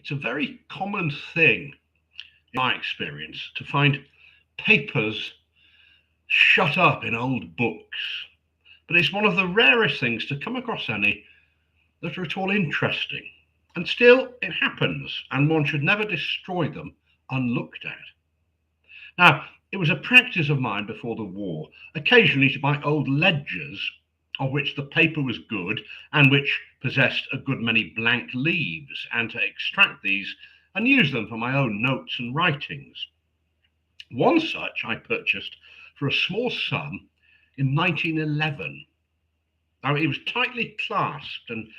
It's a very common thing, in my experience, to find papers shut up in old books. But it's one of the rarest things to come across any that are at all interesting. And still, it happens, and one should never destroy them unlooked at. Now, it was a practice of mine before the war, occasionally to buy old ledgers of which the paper was good and which possessed a good many blank leaves, and to extract these and use them for my own notes and writings. One such I purchased for a small sum in 1911. Now, it was tightly clasped, and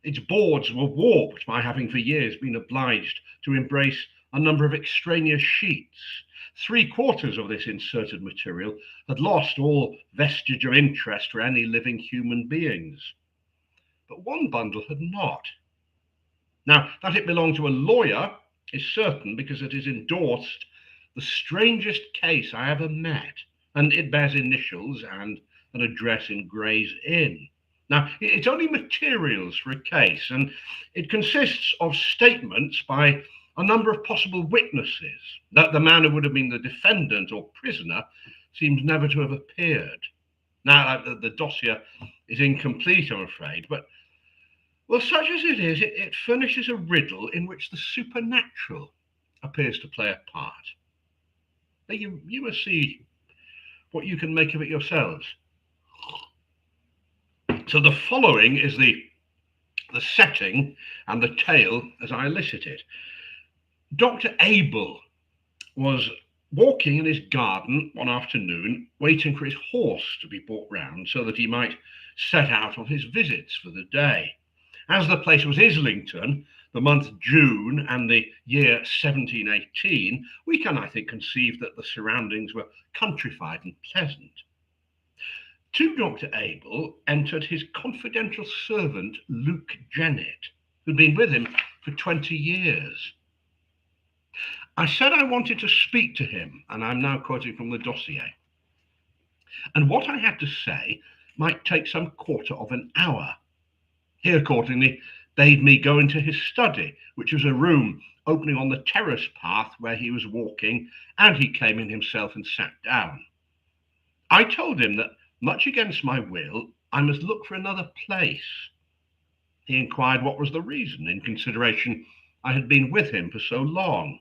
its boards were warped by having for years been obliged to embrace a number of extraneous sheets. 3/4 of this inserted material had lost all vestige of interest for any living human beings. But one bundle had not. Now, that it belonged to a lawyer is certain, because it is endorsed the strangest case I ever met, and it bears initials and an address in Gray's Inn. Now, it's only materials for a case, and it consists of statements by a number of possible witnesses. That the man who would have been the defendant or prisoner seems never to have appeared. Now, the dossier is incomplete, I'm afraid, but, well, such as it is, it furnishes a riddle in which the supernatural appears to play a part. Now, you must see what you can make of it yourselves. So the following is the setting and the tale as I elicit it. Dr. Abel was walking in his garden one afternoon, waiting for his horse to be brought round so that he might set out on his visits for the day. As the place was Islington, the month June and the year 1718, we can, I think, conceive that the surroundings were countrified and pleasant. To Dr. Abel entered his confidential servant, Luke Jennett, who'd been with him for 20 years. I said I wanted to speak to him, and I'm now quoting from the dossier. And what I had to say might take some quarter of an hour. He accordingly bade me go into his study, which was a room opening on the terrace path where he was walking, and he came in himself and sat down. I told him that, much against my will, I must look for another place. He inquired what was the reason, in consideration I had been with him for so long.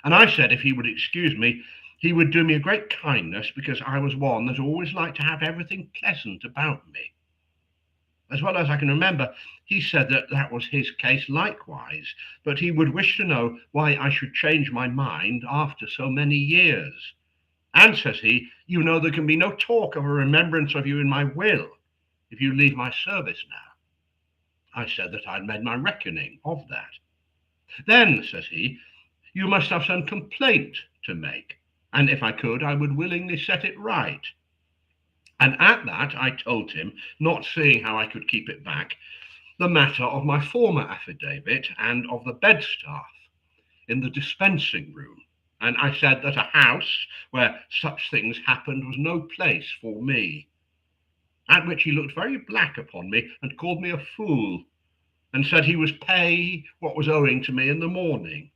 And I said if he would excuse me, he would do me a great kindness, because I was one that always liked to have everything pleasant about me. As well as I can remember, he said that that was his case likewise, but he would wish to know why I should change my mind after so many years. And, says he, you know there can be no talk of a remembrance of you in my will if you leave my service now. I said that I'd made my reckoning of that. Then, says he, you must have some complaint to make, and if I could, I would willingly set it right. And at that I told him, not seeing how I could keep it back, the matter of my former affidavit and of the bedstaff in the dispensing room. And I said that a house where such things happened was no place for me. At which he looked very black upon me and called me a fool, and said he was pay what was owing to me in the morning.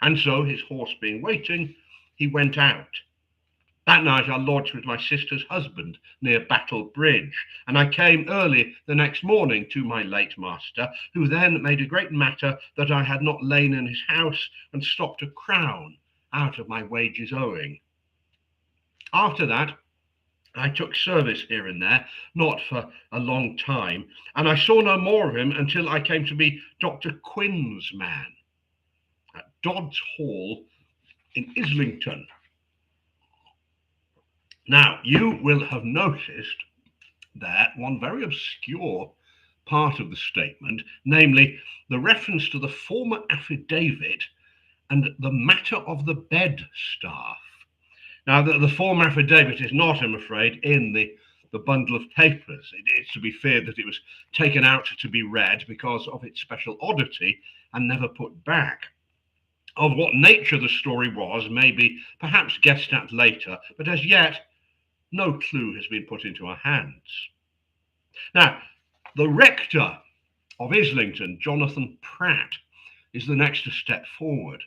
And so, his horse being waiting, he went out. That night I lodged with my sister's husband near Battle Bridge, and I came early the next morning to my late master, who then made a great matter that I had not lain in his house and stopped a crown out of my wages owing. After that, I took service here and there, not for a long time, and I saw no more of him until I came to be Dr. Quinn's man at Dodd's Hall in Islington. Now, you will have noticed there one very obscure part of the statement, namely the reference to the former affidavit and the matter of the bed staff. Now, the former affidavit is not, I'm afraid, in the bundle of papers. It is to be feared that it was taken out to be read because of its special oddity and never put back. Of what nature the story was may be perhaps guessed at later, but as yet, no clue has been put into our hands. Now, the rector of Islington, Jonathan Pratt, is the next step forward.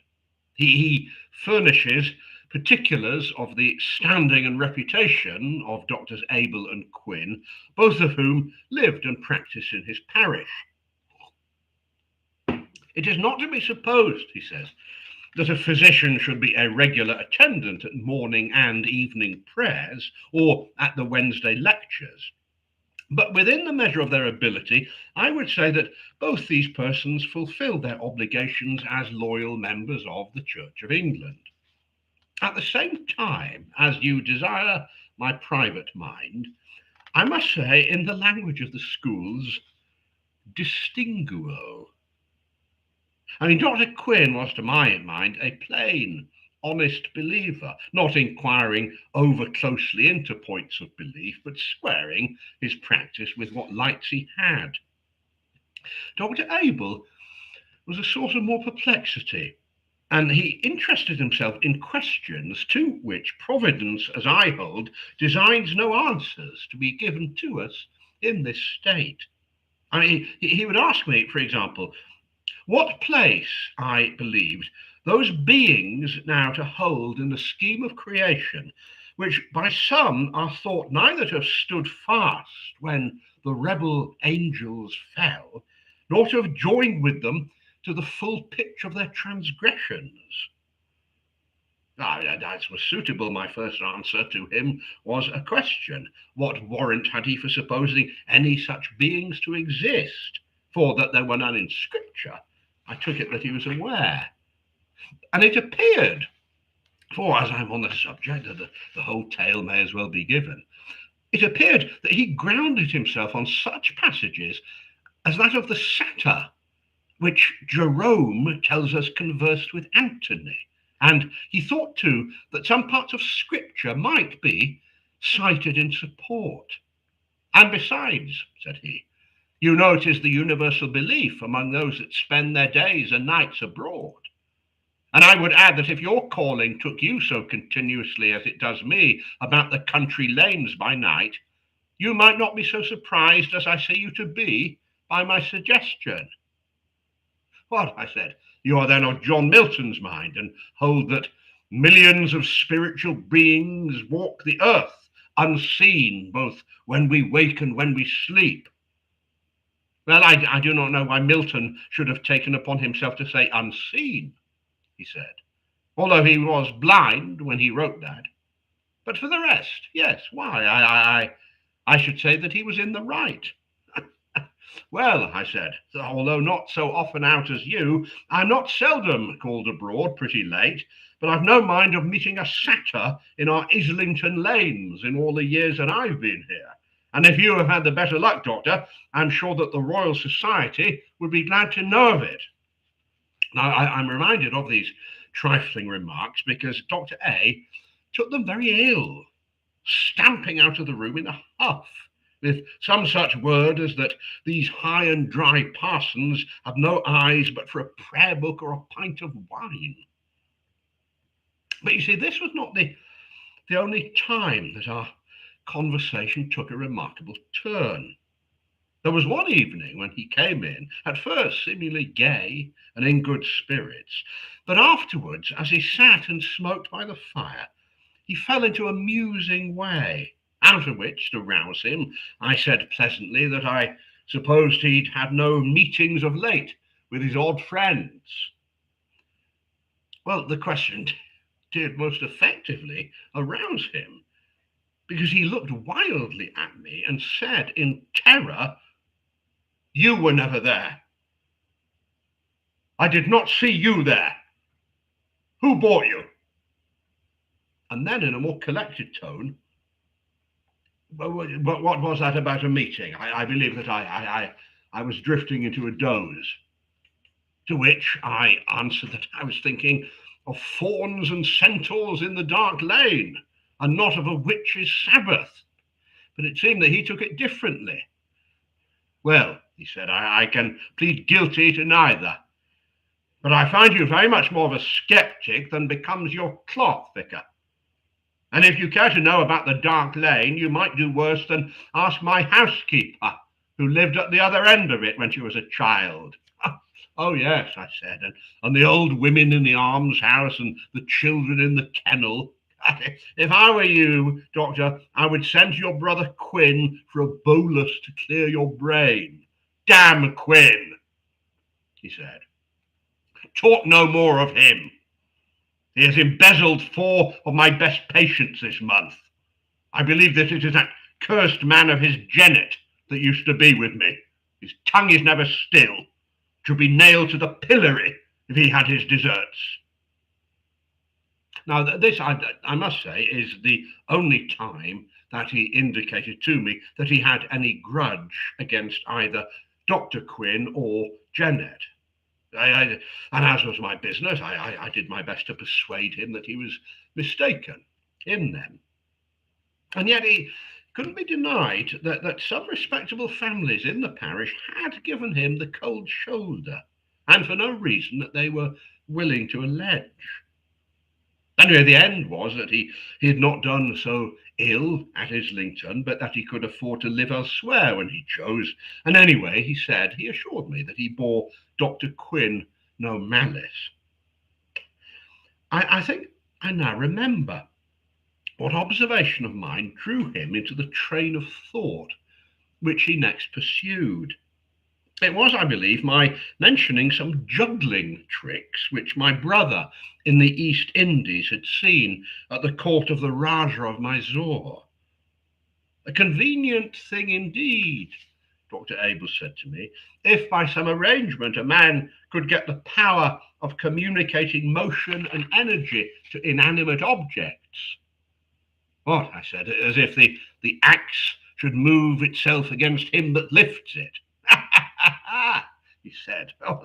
He furnishes particulars of the standing and reputation of Doctors Abel and Quinn, both of whom lived and practiced in his parish. It is not to be supposed, he says, that a physician should be a regular attendant at morning and evening prayers or at the Wednesday lectures. But within the measure of their ability, I would say that both these persons fulfilled their obligations as loyal members of the Church of England. At the same time, as you desire my private mind, I must say, in the language of the schools, distinguo. Dr. Quinn was, to my mind, a plain, honest believer, not inquiring over closely into points of belief, but squaring his practice with what lights he had. Dr. Abel was a source of more perplexity, and he interested himself in questions to which Providence, as I hold, designs no answers to be given to us in this state. He would ask me, for example, what place I believed those beings now to hold in the scheme of creation, which by some are thought neither to have stood fast when the rebel angels fell, nor to have joined with them to the full pitch of their transgressions. That was suitable. My first answer to him was a question. What warrant had he for supposing any such beings to exist? For that there were none in Scripture, I took it that he was aware. And it appeared, for as I'm on the subject, the whole tale may as well be given, it appeared that he grounded himself on such passages as that of the satyr, which Jerome tells us conversed with Antony. And he thought too that some parts of Scripture might be cited in support. And besides, said he, you know it is the universal belief among those that spend their days and nights abroad. And I would add that if your calling took you so continuously as it does me about the country lanes by night, you might not be so surprised as I see you to be by my suggestion. What, I said, you are then of John Milton's mind and hold that millions of spiritual beings walk the earth unseen, both when we wake and when we sleep. Well, I do not know why Milton should have taken upon himself to say unseen, he said, although he was blind when he wrote that. But for the rest, yes, why? I should say that he was in the right. Well, I said, although not so often out as you, I'm not seldom called abroad pretty late, but I've no mind of meeting a satyr in our Islington lanes in all the years that I've been here. And if you have had the better luck, Doctor, I'm sure that the Royal Society would be glad to know of it. Now, I'm reminded of these trifling remarks because Dr. A took them very ill, stamping out of the room in a huff, with some such word as that these high and dry parsons have no eyes but for a prayer book or a pint of wine. But you see, this was not the only time that our conversation took a remarkable turn. There was one evening when he came in, at first seemingly gay and in good spirits, but afterwards, as he sat and smoked by the fire, he fell into a musing way, out of which, to rouse him, I said pleasantly that I supposed he'd had no meetings of late with his odd friends. Well, the question did most effectively arouse him, because he looked wildly at me and said in terror, "You were never there. I did not see you there. Who brought you?" And then in a more collected tone, what was that about a meeting? I believe that I was drifting into a doze. To which I answered that I was thinking of fauns and centaurs in the dark lane, and not of a witch's Sabbath. But it seemed that he took it differently. Well, he said, I can plead guilty to neither. But I find you very much more of a skeptic than becomes your cloth, Vicar. And if you care to know about the dark lane, you might do worse than ask my housekeeper, who lived at the other end of it when she was a child. Oh, yes, I said, and the old women in the almshouse and the children in the kennel. If I were you, Doctor, I would send your brother Quinn for a bolus to clear your brain. Damn Quinn, he said. Talk no more of him. He has embezzled 4 of my best patients this month. I believe that it is that cursed man of his Jennet that used to be with me. His tongue is never still. Should be nailed to the pillory if he had his deserts. Now, this, I must say, is the only time that he indicated to me that he had any grudge against either Dr. Quinn or Jennet. And as was my business, I did my best to persuade him that he was mistaken in them. And yet he couldn't be denied that some respectable families in the parish had given him the cold shoulder, and for no reason that they were willing to allege. Anyway, the end was that he had not done so ill at Islington, but that he could afford to live elsewhere when he chose. And anyway, he assured me that he bore Dr. Quinn no malice. I think I now remember what observation of mine drew him into the train of thought which he next pursued. It was, I believe, my mentioning some juggling tricks which my brother in the East Indies had seen at the court of the Rajah of Mysore. A convenient thing indeed, Dr. Abel said to me, if by some arrangement a man could get the power of communicating motion and energy to inanimate objects. What? I said, as if the axe should move itself against him that lifts it. He said, well,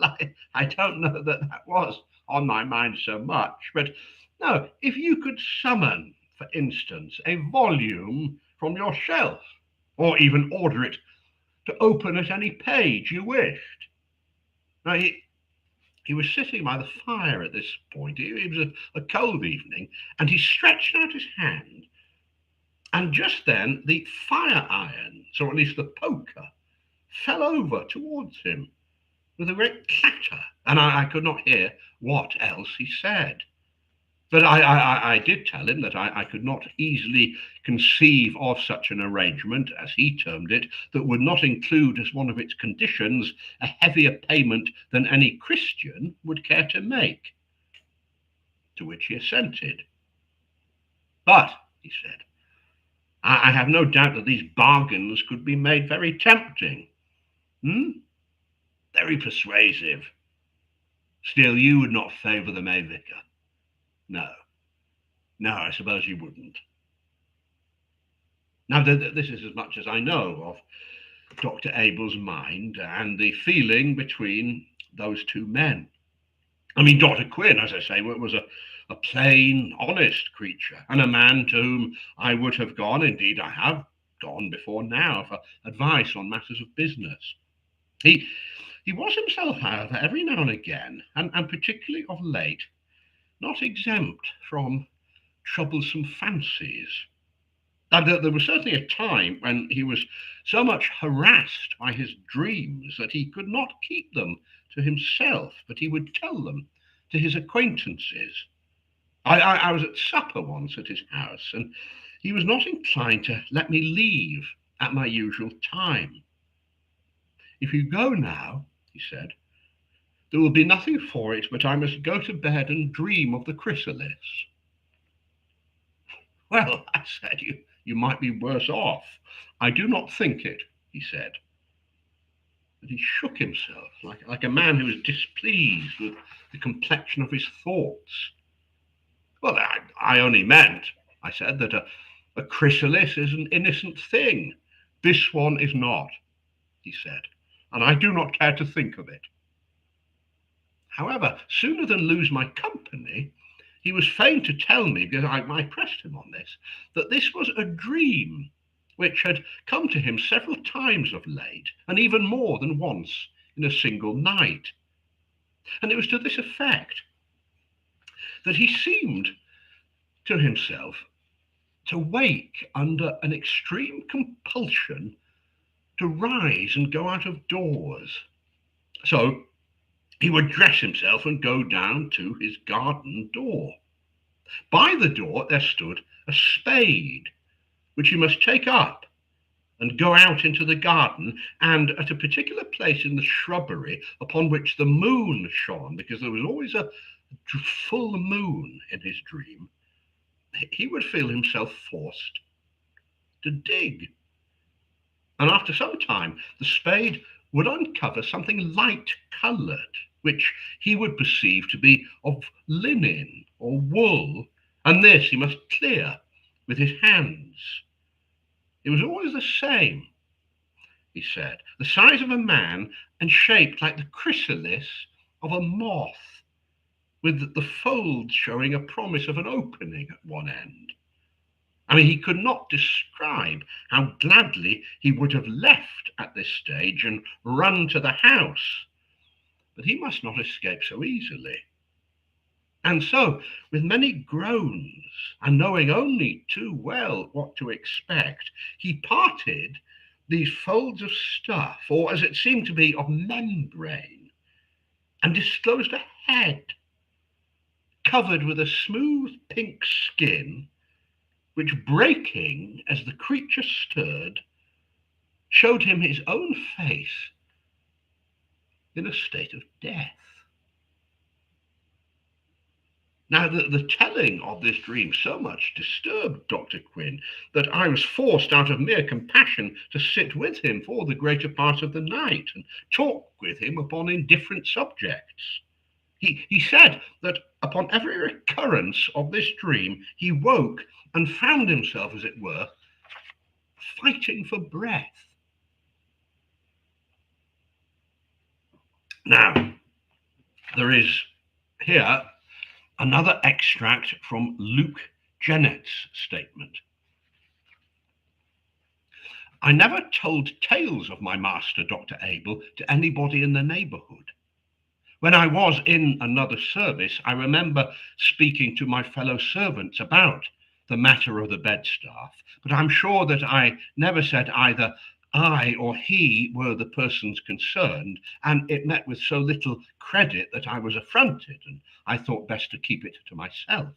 I don't know that was on my mind so much, but no, if you could summon, for instance, a volume from your shelf, or even order it to open at any page you wished. Now, he was sitting by the fire at this point. It was a cold evening, and he stretched out his hand, and just then the fire irons, or at least the poker, fell over towards him with a great clatter, and I could not hear what else he said. But I did tell him that I could not easily conceive of such an arrangement, as he termed it, that would not include as one of its conditions a heavier payment than any Christian would care to make. To which he assented. But, he said, I have no doubt that these bargains could be made very tempting. Very persuasive. Still, you would not favour them, eh, Vicar? No, I suppose you wouldn't. Now, this is as much as I know of Dr. Abel's mind and the feeling between those two men. I mean, Dr. Quinn, as I say, was a plain, honest creature, and a man to whom I would have gone, indeed I have gone before now, for advice on matters of business. He was himself, however, every now and again, and particularly of late, not exempt from troublesome fancies. And there was certainly a time when he was so much harassed by his dreams that he could not keep them to himself, but he would tell them to his acquaintances. I was at supper once at his house, and he was not inclined to let me leave at my usual time. If you go now, he said, there will be nothing for it but I must go to bed and dream of the chrysalis. Well, I said, you might be worse off. I do not think it, he said. And he shook himself like a man who was displeased with the complexion of his thoughts. Well, I only meant, I said, that a chrysalis is an innocent thing. This one is not, he said, and I do not care to think of it. However, sooner than lose my company, he was fain to tell me, because I pressed him on this, that this was a dream which had come to him several times of late, and even more than once in a single night. And it was to this effect, that he seemed to himself to wake under an extreme compulsion to rise and go out of doors. So he would dress himself and go down to his garden door. By the door there stood a spade, which he must take up and go out into the garden, and at a particular place in the shrubbery upon which the moon shone, because there was always a full moon in his dream, he would feel himself forced to dig. And after some time, the spade would uncover something light-coloured, which he would perceive to be of linen or wool, and this he must clear with his hands. It was always the same, he said, the size of a man and shaped like the chrysalis of a moth, with the folds showing a promise of an opening at one end. I mean, he could not describe how gladly he would have left at this stage and run to the house, but he must not escape so easily. And so, with many groans, and knowing only too well what to expect, he parted these folds of stuff, or as it seemed to be, of membrane, and disclosed a head covered with a smooth pink skin, which, breaking as the creature stirred, showed him his own face in a state of death. Now, the telling of this dream so much disturbed Dr. Quinn that I was forced, out of mere compassion, to sit with him for the greater part of the night and talk with him upon indifferent subjects. He said that upon every recurrence of this dream, he woke and found himself, as it were, fighting for breath. Now, there is here another extract from Luke Jennett's statement. I never told tales of my master, Dr. Abel, to anybody in the neighbourhood. When I was in another service, I remember speaking to my fellow servants about the matter of the bedstaff, but I'm sure that I never said either I or he were the persons concerned, and it met with so little credit that I was affronted, and I thought best to keep it to myself.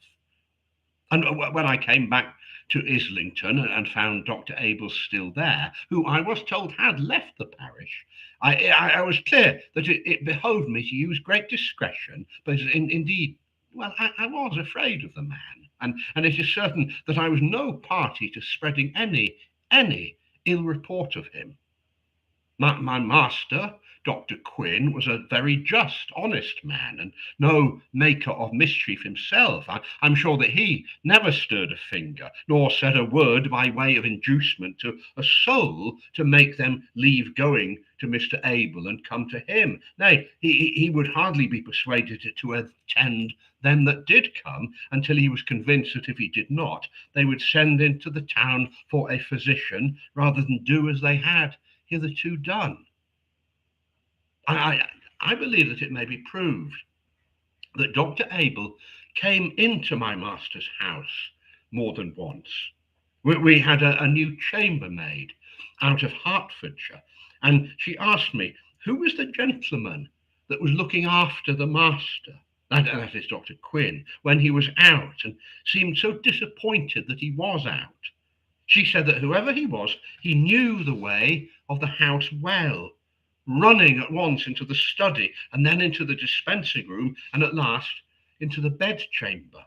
And when I came back to Islington and found Dr. Abel still there, who I was told had left the parish, I was clear that it behoved me to use great discretion, but indeed, well, I was afraid of the man, and it is certain that I was no party to spreading any ill report of him. My master, Dr. Quinn, was a very just, honest man, and no maker of mischief himself. I'm sure that he never stirred a finger, nor said a word by way of inducement to a soul to make them leave going to Mr. Abel and come to him. Nay, he would hardly be persuaded to attend them that did come, until he was convinced that if he did not, they would send into the town for a physician, rather than do as they had hitherto done. I believe that it may be proved that Dr. Abel came into my master's house more than once. We had a new chambermaid out of Hertfordshire, and she asked me who was the gentleman that was looking after the master, that is Dr. Quinn, when he was out, and seemed so disappointed that he was out. She said that whoever he was, he knew the way of the house well, running at once into the study, and then into the dispensing room, and at last into the bedchamber.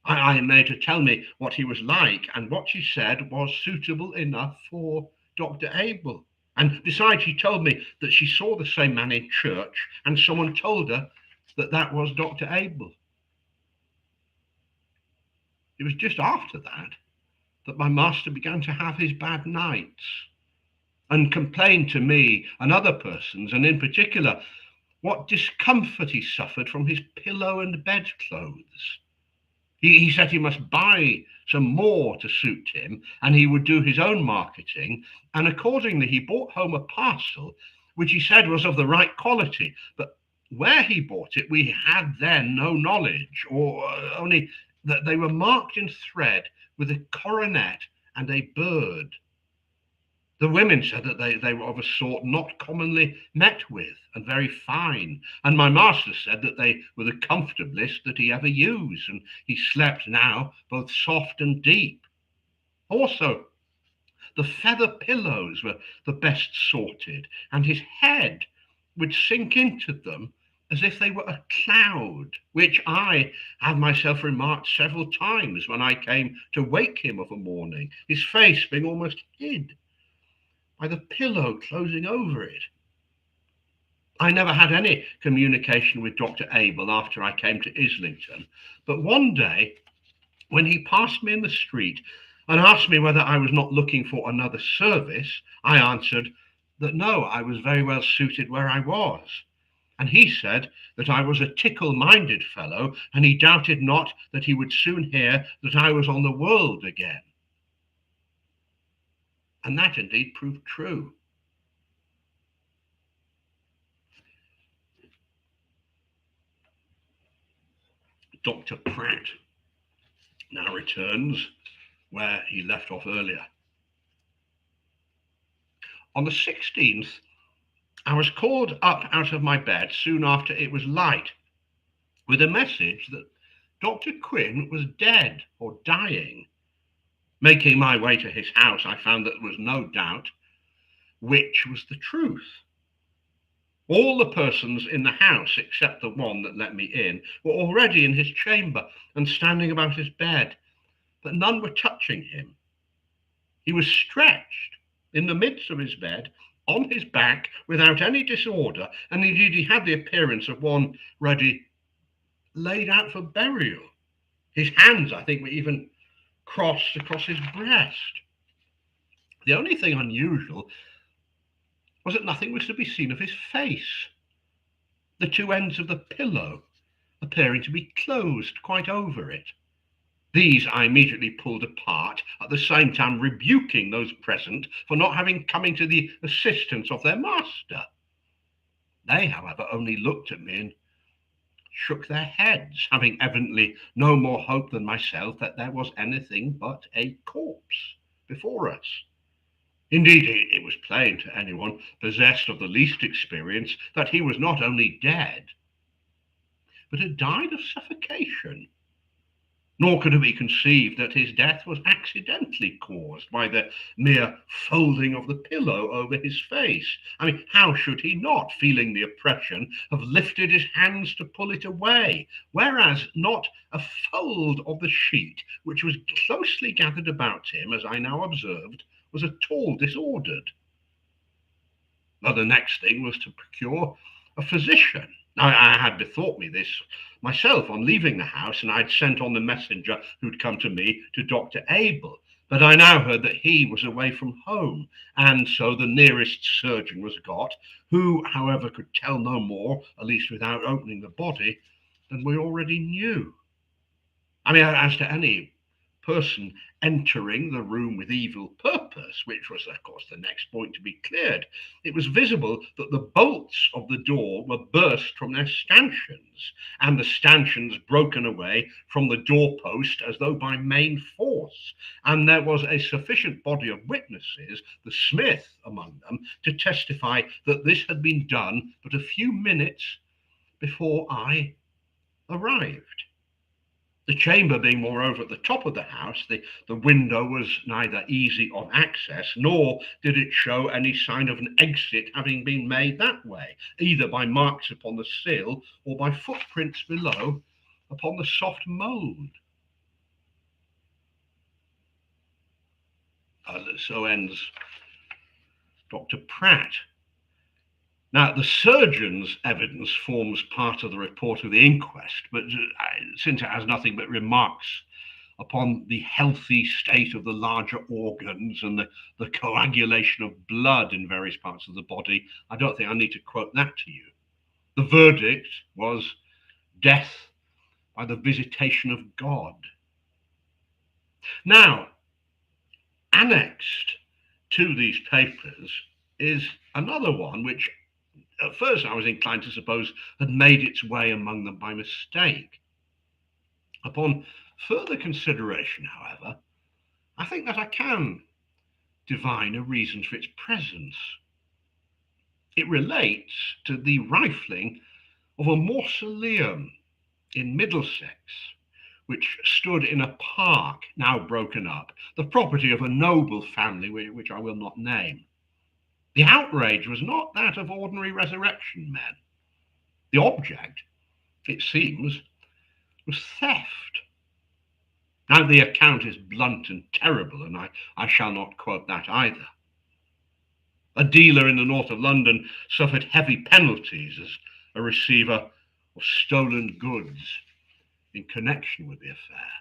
I made her tell me what he was like, and what she said was suitable enough for Dr. Abel. And besides, she told me that she saw the same man in church, and someone told her that that was Dr. Abel. It was just after that my master began to have his bad nights, and complained to me and other persons, and in particular, what discomfort he suffered from his pillow and bedclothes. He said he must buy some more to suit him, and he would do his own marketing, and accordingly he bought home a parcel which he said was of the right quality, but where he bought it we had then no knowledge, or only that they were marked in thread with a coronet and a bird. The women said that they were of a sort not commonly met with, and very fine. And my master said that they were the comfortablest that he ever used, and he slept now both soft and deep. Also, the feather pillows were the best sorted, and his head would sink into them as if they were a cloud, which I have myself remarked several times when I came to wake him of a morning, his face being almost hid by the pillow closing over it. I never had any communication with Dr. Abel after I came to Islington, but one day when he passed me in the street and asked me whether I was not looking for another service, I answered that no, I was very well suited where I was. And he said that I was a tickle-minded fellow, and he doubted not that he would soon hear that I was on the world again. And that indeed proved true. Dr. Pratt now returns where he left off earlier. On the 16th, I was called up out of my bed soon after it was light with a message that Dr. Quinn was dead or dying. Making my way to his house, I found that there was no doubt which was the truth. All the persons in the house, except the one that let me in, were already in his chamber and standing about his bed, but none were touching him. He was stretched in the midst of his bed, on his back, without any disorder, and indeed he had the appearance of one ready laid out for burial. His hands, I think, were even crossed across his breast. The only thing unusual was that nothing was to be seen of his face, the two ends of the pillow appearing to be closed quite over it. These I immediately pulled apart, at the same time rebuking those present for not having come to the assistance of their master. They, however, only looked at me and shook their heads, having evidently no more hope than myself that there was anything but a corpse before us. Indeed, it was plain to anyone possessed of the least experience that he was not only dead, but had died of suffocation. Nor could it be conceived that his death was accidentally caused by the mere folding of the pillow over his face. I mean, how should he not, feeling the oppression, have lifted his hands to pull it away, whereas not a fold of the sheet, which was closely gathered about him, as I now observed, was at all disordered. Now, the next thing was to procure a physician. I had bethought me this myself on leaving the house, and I'd sent on the messenger who'd come to me to Dr. Abel. But I now heard that he was away from home, and so the nearest surgeon was got, who, however, could tell no more, at least without opening the body, than we already knew. I mean, as to any person entering the room with evil purpose, which was, of course, the next point to be cleared, it was visible that the bolts of the door were burst from their stanchions, and the stanchions broken away from the doorpost as though by main force. And there was a sufficient body of witnesses, the smith among them, to testify that this had been done but a few minutes before I arrived. The chamber being, moreover, at the top of the house, the window was neither easy of access, nor did it show any sign of an exit having been made that way, either by marks upon the sill or by footprints below upon the soft mould. So ends Dr. Pratt. Now, the surgeon's evidence forms part of the report of the inquest, but since it has nothing but remarks upon the healthy state of the larger organs and the coagulation of blood in various parts of the body, I don't think I need to quote that to you. The verdict was death by the visitation of God. Now, annexed to these papers is another one which at first I was inclined to suppose had made its way among them by mistake. Upon further consideration, however, I think that I can diviner reasons for its presence. It relates to the rifling of a mausoleum in Middlesex, which stood in a park now broken up, the property of a noble family which I will not name. The outrage was not that of ordinary resurrection men. The object, it seems, was theft. Now, the account is blunt and terrible, and I shall not quote that either. A dealer in the north of London suffered heavy penalties as a receiver of stolen goods in connection with the affair.